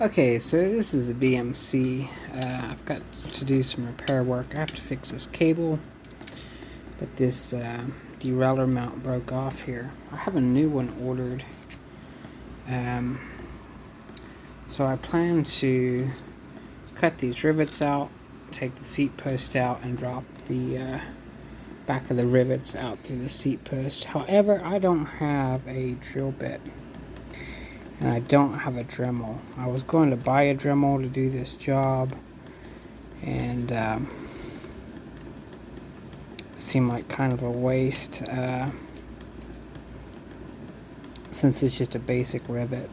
Okay, so this is a BMC. I've got to do some repair work. I have to fix this cable, but this derailer mount broke off here. I have a new one ordered. So I plan to cut these rivets out, take the seat post out, and drop the back of the rivets out through the seat post. However, I don't have a drill bit. And I don't have a Dremel. I was going to buy a Dremel to do this job, and it seemed like kind of a waste since it's just a basic rivet.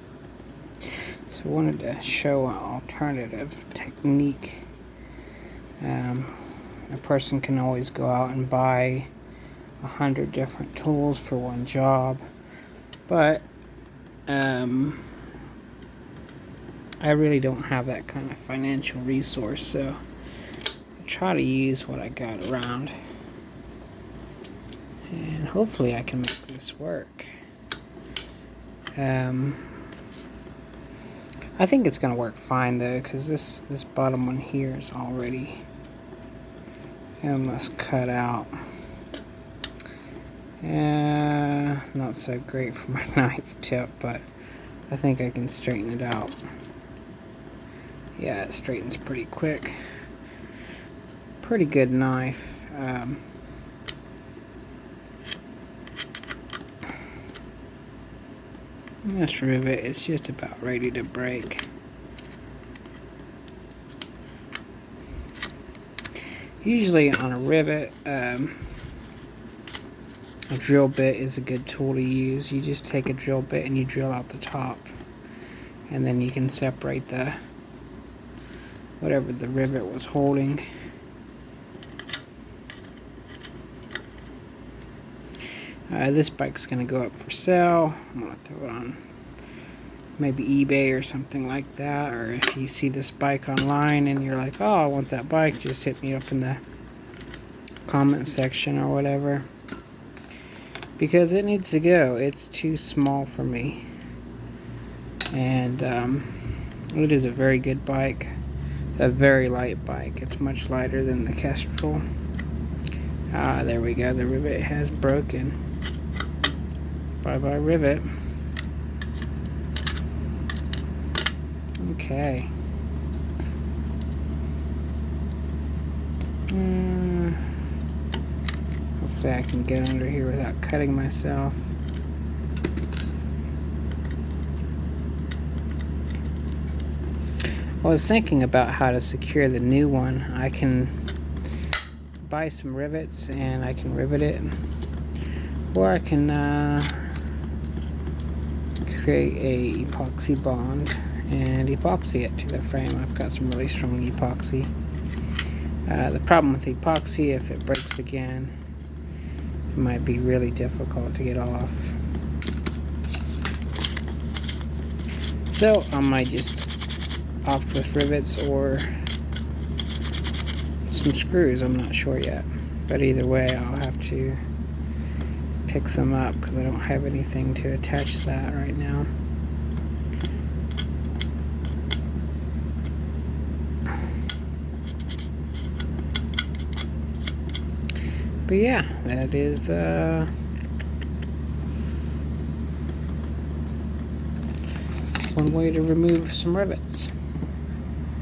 So I wanted to show an alternative technique. A person can always go out and buy 100 different tools for one job, but I really don't have that kind of financial resource, so I try to use what I got around, and hopefully I can make this work. I think it's gonna work fine though, because this bottom one here is already almost cut out. Not so great for my knife tip, but I think I can straighten it out. Yeah, it straightens pretty quick. Pretty good knife. This rivet is just about ready to break. Usually on a rivet, a drill bit is a good tool to use. You just take a drill bit and you drill out the top, and then you can separate the whatever the rivet was holding. This bike's gonna go up for sale. I'm gonna throw it on maybe eBay or something like that, or if you see this bike online and you're like, oh, I want that bike, just hit me up in the comment section or whatever, because it needs to go. It's too small for me, and it is a very good bike. It's a very light bike. It's much lighter than the Kestrel. There we go. The rivet has broken. Bye bye rivet. Okay. Hopefully I can get under here without cutting myself. I was thinking about how to secure the new one. I can buy some rivets and I can rivet it, or I can create a epoxy bond and epoxy it to the frame. I've got some really strong epoxy. The problem with epoxy, if it breaks again, it might be really difficult to get off. So I might just opt with rivets or some screws. I'm not sure yet, but either way I'll have to pick some up because I don't have anything to attach that right now. But yeah, that is one way to remove some rivets.